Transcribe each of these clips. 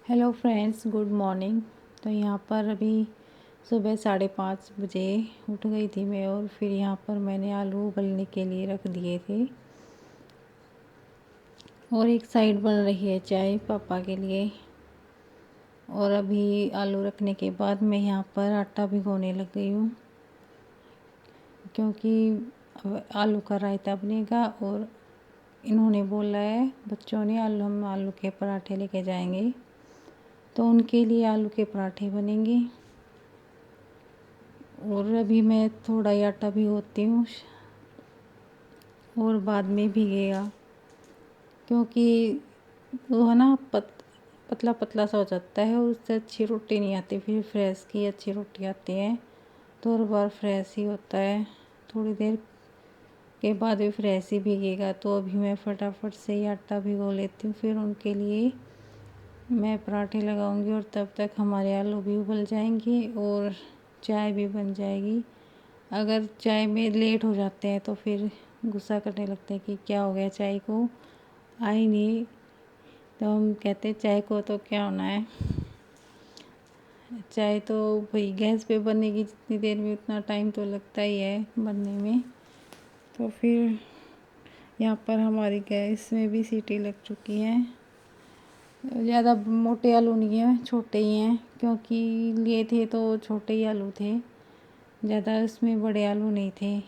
Hello friends, good morning. तो यहाँ पर अभी सुबह 5:30 बजे उठ गई थी मैं, और फिर यहाँ पर मैंने आलू उबलने के लिए रख दिए थे। और एक साइड बन रही है चाय पापा के लिए। और अभी आलू रखने के बाद मैं यहाँ पर आटा भिगोने लग गई हूँ, क्योंकि अब आलू का रायता बनेगा। और इन्होंने बोला है, बच्चों ने, हम आलू के पराठे लेके जाएंगे, तो उनके लिए आलू के पराठे बनेंगे। और अभी मैं थोड़ा ही आटा भिगोती हूँ और बाद में भीगेगा, क्योंकि वो है ना पतला पतला सा हो जाता है और उससे अच्छी रोटी नहीं आती। फिर फ्रेश की अच्छी रोटी आती है, तो हर बार फ्रेश ही होता है। थोड़ी देर के बाद भी फ्रेश ही भीगेगा। तो अभी मैं फटाफट से ही आटा भिगो लेती हूँ, फिर उनके लिए मैं पराठे लगाऊंगी। और तब तक हमारे आलू भी उबल जाएंगे और चाय भी बन जाएगी। अगर चाय में लेट हो जाते हैं तो फिर गुस्सा करने लगते हैं कि क्या हो गया, चाय को आई नहीं। तो हम कहते हैं चाय को तो क्या होना है, चाय तो भाई गैस पे बनेगी, जितनी देर में उतना टाइम तो लगता ही है बनने में। तो फिर यहाँ पर हमारी गैस में भी सीटी लग चुकी है। ज़्यादा मोटे आलू नहीं है, छोटे ही हैं, क्योंकि लिए थे तो छोटे ही आलू थे, ज़्यादा इसमें बड़े आलू नहीं थे।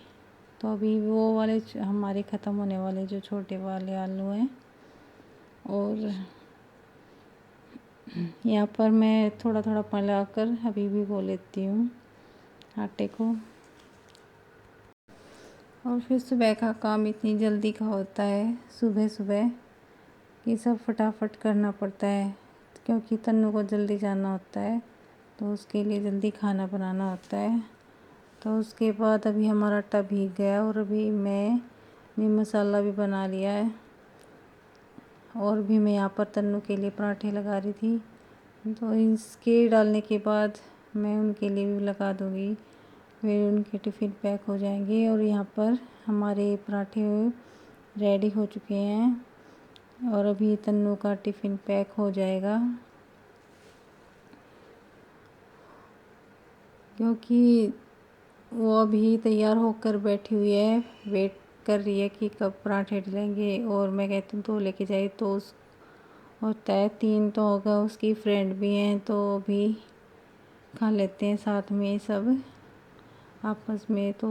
तो अभी वो वाले हमारे ख़त्म होने वाले जो छोटे वाले आलू हैं। और यहाँ पर मैं थोड़ा थोड़ा पानी लगाकर अभी भिगो लेती हूँ आटे को। और फिर सुबह का काम इतनी जल्दी का होता है सुबह सुबह कि सब फटाफट करना पड़ता है, क्योंकि तन्नू को जल्दी जाना होता है, तो उसके लिए जल्दी खाना बनाना होता है। तो उसके बाद अभी हमारा आटा भीग गया और अभी मैंने मसाला भी बना लिया है। और भी मैं यहाँ पर तन्नू के लिए पराठे लगा रही थी, तो इसके डालने के बाद मैं उनके लिए भी लगा दूँगी, फिर उनके टिफ़िन पैक हो जाएंगे। और यहाँ पर हमारे पराठे रेडी हो चुके हैं और अभी तन्नू का टिफ़िन पैक हो जाएगा, क्योंकि वो अभी तैयार होकर बैठी हुई है, वेट कर रही है कि कब पराठे डलेंगे। और मैं कहती हूँ तो लेके जाए, तो उस होता है 3 तो होगा, उसकी फ्रेंड भी हैं, तो भी खा लेते हैं साथ में सब आपस में। तो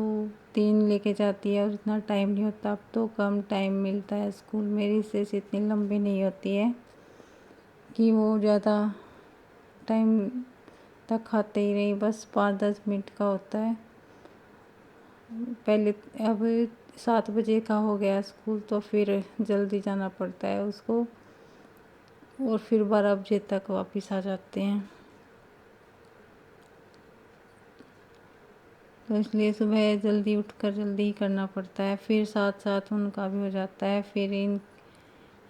3 लेके जाती है और इतना टाइम नहीं होता, अब तो कम टाइम मिलता है स्कूल में। रिसेस इतनी लंबी नहीं होती है कि वो ज़्यादा टाइम तक खाते ही नहीं, बस 5-10 मिनट का होता है। पहले अब 7 बजे का हो गया स्कूल, तो फिर जल्दी जाना पड़ता है उसको, और फिर 12 बजे तक वापस आ जाते हैं। तो इसलिए सुबह जल्दी उठकर जल्दी ही करना पड़ता है, फिर साथ साथ उनका भी हो जाता है। फिर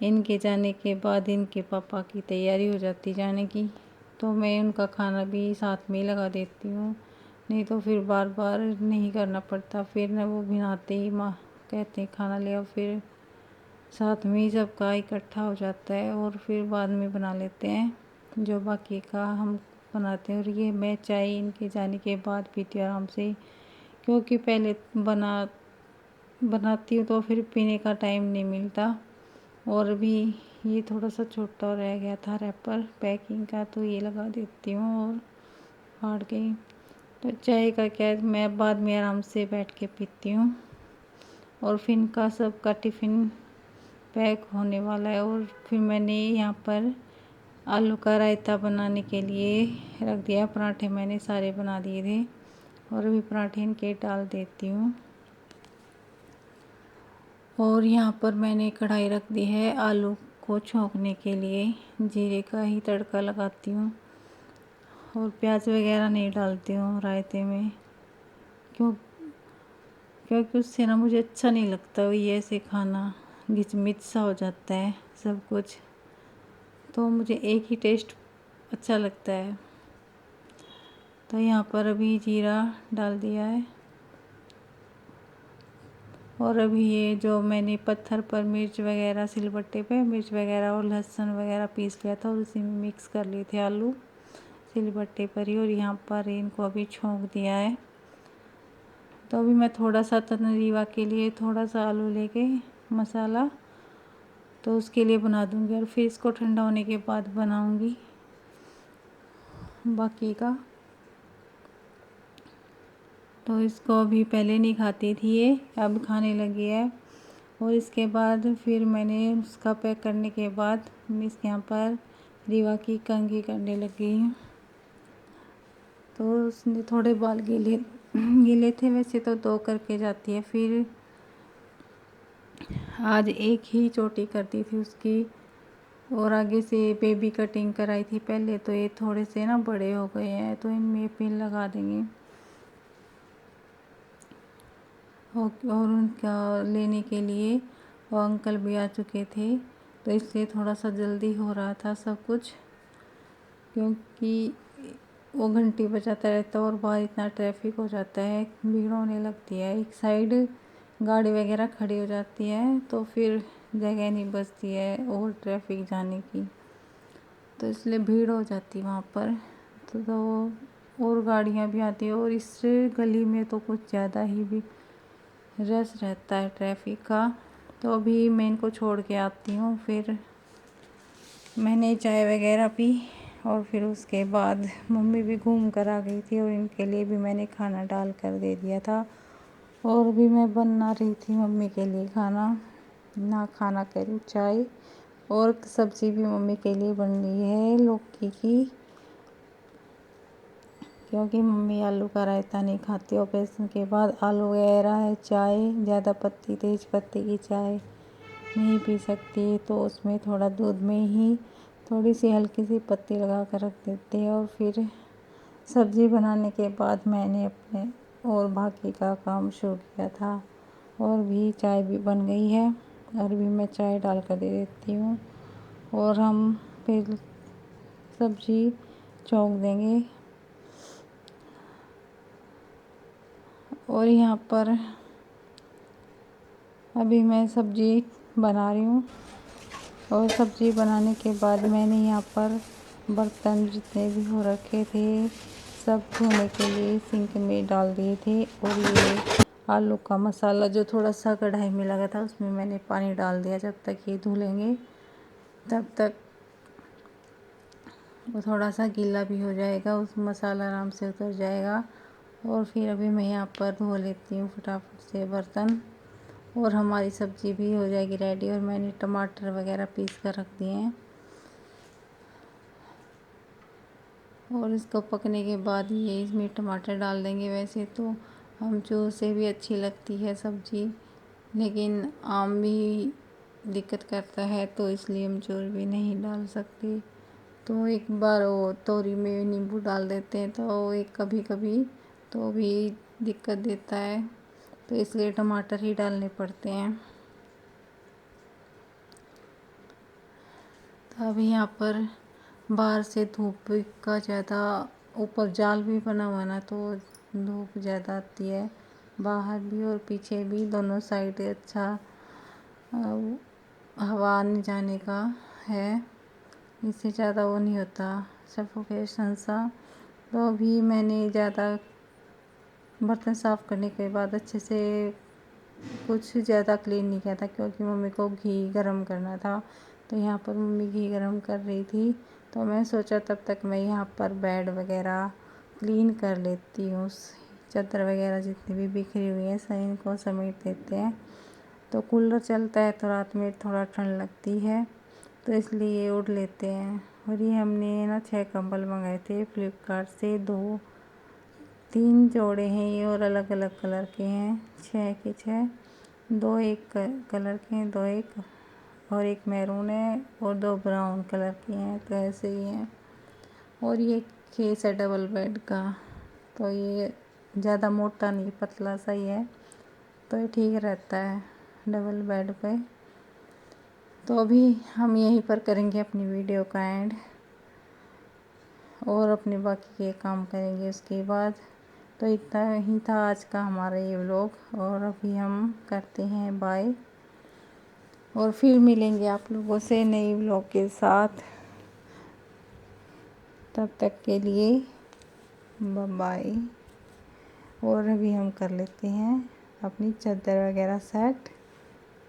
इनके जाने के बाद इनके पापा की तैयारी हो जाती जाने की, तो मैं उनका खाना भी साथ में ही लगा देती हूँ, नहीं तो फिर बार बार नहीं करना पड़ता। फिर न वो बनाते ही माँ कहते हैं खाना ले आओ, फिर साथ में ही सबका इकट्ठा हो जाता है और फिर बाद में बना लेते हैं जो बाकी का हम बनाते हैं। और ये मैं चाय इनके जाने के बाद पीती हूँ आराम से, क्योंकि पहले बनाती हूँ तो फिर पीने का टाइम नहीं मिलता। और भी ये थोड़ा सा छोटा रह गया था रैपर पैकिंग का, तो ये लगा देती हूँ और फाड़ गई। तो चाय का क्या है, मैं बाद में आराम से बैठ के पीती हूँ। और फिर इनका सबका टिफ़िन पैक होने वाला है। और फिर मैंने यहाँ पर आलू का रायता बनाने के लिए रख दिया। पराठे मैंने सारे बना दिए थे और अभी पराठे इनके डाल देती हूँ। और यहाँ पर मैंने कढ़ाई रख दी है आलू को छोंकने के लिए, जीरे का ही तड़का लगाती हूँ और प्याज वगैरह नहीं डालती हूँ रायते में, क्योंकि उससे ना मुझे अच्छा नहीं लगता ये ऐसे खाना, घिचमिच सा हो जाता है सब कुछ, तो मुझे एक ही टेस्ट अच्छा लगता है। तो यहाँ पर अभी जीरा डाल दिया है और अभी ये जो मैंने पत्थर पर मिर्च वगैरह, सिलबट्टे पे मिर्च वगैरह और लहसुन वगैरह पीस लिया था और उसी में मिक्स कर लिए थे आलू सिलबट्टे पर ही। और यहाँ पर इनको अभी छोंक दिया है। तो अभी मैं थोड़ा सा तंदूरी के लिए थोड़ा सा आलू लेके मसाला तो उसके लिए बना दूँगी, और फिर इसको ठंडा होने के बाद बनाऊँगी बाकी का। तो इसको अभी पहले नहीं खाती थी ये, अब खाने लगी है। और इसके बाद फिर मैंने उसका पैक करने के बाद इसके यहाँ पर रीवा की कंघी करने लगी हूँ। तो उसने थोड़े बाल गीले गीले थे, वैसे तो 2 करके जाती है, फिर आज एक ही चोटी कर दी थी उसकी। और आगे से बेबी कटिंग कराई थी पहले, तो ये थोड़े से ना बड़े हो गए हैं, तो इनमें पिन लगा देंगे। और उनका लेने के लिए वो अंकल भी आ चुके थे, तो इसलिए थोड़ा सा जल्दी हो रहा था सब कुछ, क्योंकि वो घंटी बजाता रहता है और बाहर इतना ट्रैफिक हो जाता है, भीड़ होने लगती है। एक साइड गाड़ी वगैरह खड़ी हो जाती है तो फिर जगह नहीं बचती है और ट्रैफिक जाने की, तो इसलिए भीड़ हो जाती है वहाँ पर। तो और गाड़ियाँ भी आती है, और इस गली में तो कुछ ज़्यादा ही भी रश रहता है ट्रैफिक का। तो अभी मैं इनको छोड़ के आती हूँ, फिर मैंने चाय वगैरह पी, और फिर उसके बाद मम्मी भी घूम कर आ गई थी और इनके लिए भी मैंने खाना डाल कर दे दिया था। और भी मैं बना रही थी मम्मी के लिए खाना, ना खाना करी चाय, और सब्ज़ी भी मम्मी के लिए बन रही है लौकी की, क्योंकि मम्मी आलू का रायता नहीं खाती। ऑपरेशन के बाद आलू वगैरह है, चाय ज़्यादा पत्ती तेज पत्ती की चाय नहीं पी सकती, तो उसमें थोड़ा दूध में ही थोड़ी सी हल्की सी पत्ती लगा कर रख देते हैं। और फिर सब्ज़ी बनाने के बाद मैंने अपने और बाकी का काम शुरू किया था, और भी चाय भी बन गई है, और भी मैं चाय डाल कर दे देती हूँ, और हम फिर सब्ज़ी छौंक देंगे। और यहाँ पर अभी मैं सब्ज़ी बना रही हूँ, और सब्ज़ी बनाने के बाद मैंने यहाँ पर बर्तन जितने भी हो रखे थे सब धोने के लिए सिंक में डाल दिए थे। और ये आलू का मसाला जो थोड़ा सा कढ़ाई में लगा था उसमें मैंने पानी डाल दिया, जब तक ये धुलेंगे तब तक वो थोड़ा सा गीला भी हो जाएगा, उस मसाला आराम से उतर जाएगा। और फिर अभी मैं यहाँ पर धो लेती हूँ फटाफट से बर्तन, और हमारी सब्ज़ी भी हो जाएगी रेडी। और मैंने टमाटर वगैरह पीस कर रख दिए हैं, और इसको पकने के बाद ये इसमें टमाटर डाल देंगे। वैसे तो आमचूर से भी अच्छी लगती है सब्ज़ी, लेकिन आम भी दिक्कत करता है, तो इसलिए आमचूर भी नहीं डाल सकते। तो एक बार वो तोरी में नींबू डाल देते हैं, तो एक कभी कभी तो भी दिक्कत देता है, तो इसलिए टमाटर ही डालने पड़ते हैं। तो अभी यहाँ पर बाहर से धूप का ज़्यादा, ऊपर जाल भी बना हुआ ना, तो धूप ज़्यादा आती है बाहर भी और पीछे भी, दोनों साइड अच्छा हवा आने जाने का है, इससे ज़्यादा वो नहीं होता सफोकेशन सा। तो अभी मैंने ज़्यादा बर्तन साफ़ करने के बाद अच्छे से कुछ ज़्यादा क्लीन नहीं किया था, क्योंकि मम्मी को घी गरम करना था। तो यहाँ पर मम्मी घी गरम कर रही थी, तो मैं सोचा तब तक मैं यहाँ पर बेड वगैरह क्लीन कर लेती हूँ, चादर वगैरह जितनी भी बिखरी हुई है सही इनको समेट देते हैं। तो कूलर चलता है तो रात में थोड़ा ठंड लगती है, तो इसलिए ओढ़ लेते हैं। और ये हमने ना 6 कंबल मंगाए थे फ्लिपकार्ट से, 3 जोड़े हैं ये, और अलग अलग कलर के हैं, 6 के 6, 2 एक कलर के हैं, 2 एक, और एक मैरून है, और 2 ब्राउन कलर के हैं, तो ऐसे ही हैं। और ये केस है डबल बेड का, तो ये ज़्यादा मोटा नहीं, पतला सा ही है, तो ये ठीक रहता है डबल बेड पे। तो अभी हम यहीं पर करेंगे अपनी वीडियो का एंड, और अपने बाकी के काम करेंगे उसके बाद। तो इतना ही था आज का हमारा ये व्लॉग, और अभी हम करते हैं बाय, और फिर मिलेंगे आप लोगों से नई व्लॉग के साथ। तब तक के लिए बाय बाय। और अभी हम कर लेते हैं अपनी चादर वगैरह सेट,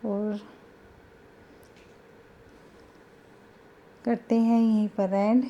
और करते हैं यहीं पर एंड।